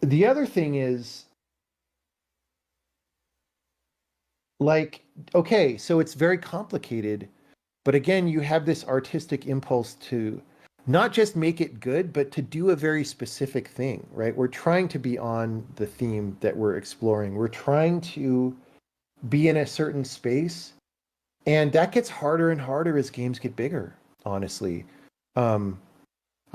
The other thing is like, okay, so it's very complicated, but again, you have this artistic impulse to not just make it good, but to do a very specific thing, right? We're trying to be on the theme that we're exploring. We're trying to be in a certain space, and that gets harder and harder as games get bigger, honestly. Um,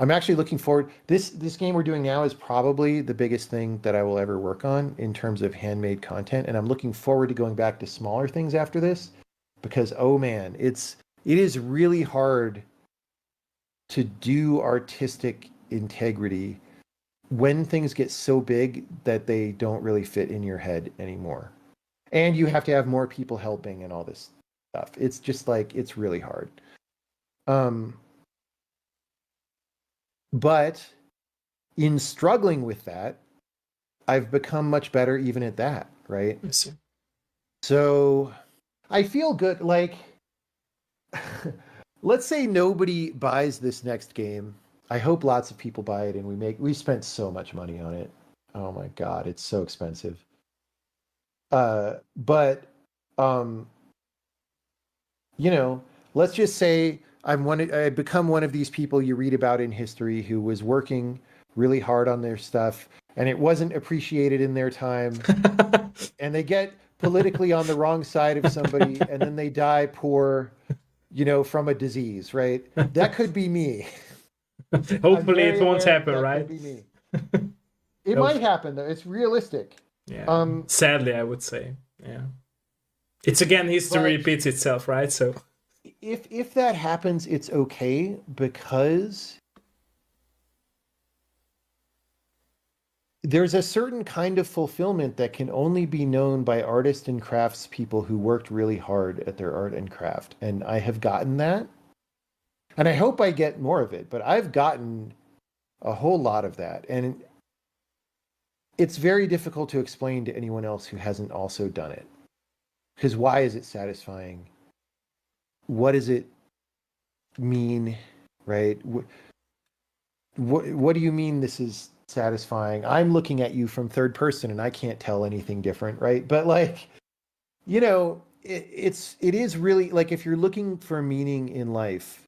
I'm actually looking forward. This game we're doing now is probably the biggest thing that I will ever work on in terms of handmade content, and I'm looking forward to going back to smaller things after this because oh man, it is really hard to do artistic integrity when things get so big that they don't really fit in your head anymore. And you have to have more people helping and all this stuff. It's just like it's really hard. Um, but in struggling with that, I've become much better even at that, right? I see. So I feel good. Like, let's say nobody buys this next game. I hope lots of people buy it, and we spent so much money on it. Oh my God, it's so expensive. But um, you know, let's just say I become one of these people you read about in history who was working really hard on their stuff and it wasn't appreciated in their time and they get politically on the wrong side of somebody and then they die poor, from a disease, right? That could be me. I'm Hopefully it very won't aware happen, that could right? be me. It Hope- might happen though. It's realistic. yeah. Um, Sadly, I would say. Yeah. It's again history but repeats itself, right? So if that happens, it's okay because there's a certain kind of fulfillment that can only be known by artists and craftspeople who worked really hard at their art and craft. And I have gotten that. And I hope I get more of it, but I've gotten a whole lot of that. And it's very difficult to explain to anyone else who hasn't also done it. Because why is it satisfying? What does it mean? Right? What do you mean this is satisfying? I'm looking at you from third person and I can't tell anything different, right? But like, it is really like if you're looking for meaning in life,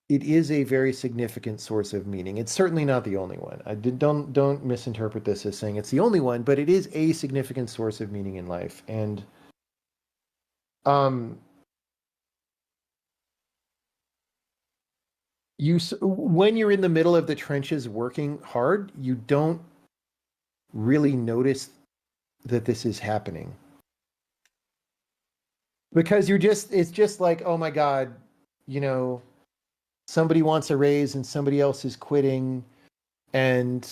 it is a very significant source of meaning. It's certainly not the only one. Don't misinterpret this as saying it's the only one, but it is a significant source of meaning in life. And um when you're in the middle of the trenches working hard, you don't really notice that this is happening because it's just like, oh my God, you know, somebody wants a raise and somebody else is quitting and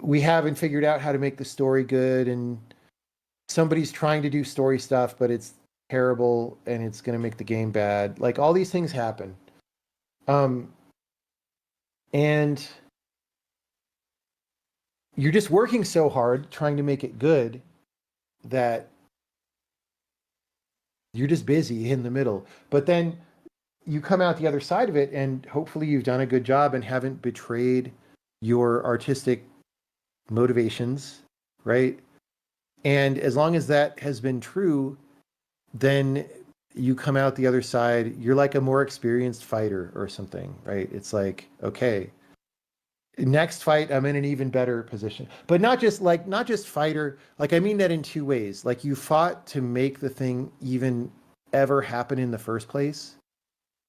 we haven't figured out how to make the story good and somebody's trying to do story stuff but it's terrible and it's going to make the game bad. Like all these things happen. Um and you're just working so hard trying to make it good that you're just busy in the middle. But then you come out the other side of it and hopefully you've done a good job and haven't betrayed your artistic motivations, right? And as long as that has been true, then you come out the other side, you're like a more experienced fighter or something, right? It's like, okay, next fight I'm in an even better position. But not just fighter, like I mean that in two ways. Like you fought to make the thing even ever happen in the first place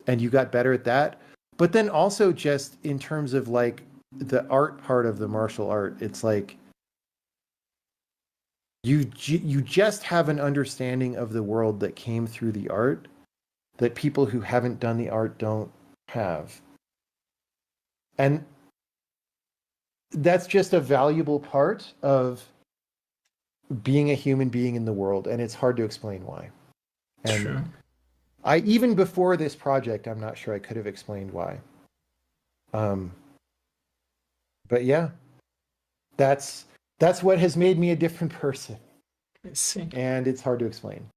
and you got better at that. But then also just in terms of like the art part of the martial art, it's like you just have an understanding of the world that came through the art that people who haven't done the art don't have. And that's just a valuable part of being a human being in the world and it's hard to explain why. And true. I even before this project, I'm not sure I could have explained why. Um, but yeah, that's that's what has made me a different person, I see. and it's hard to explain.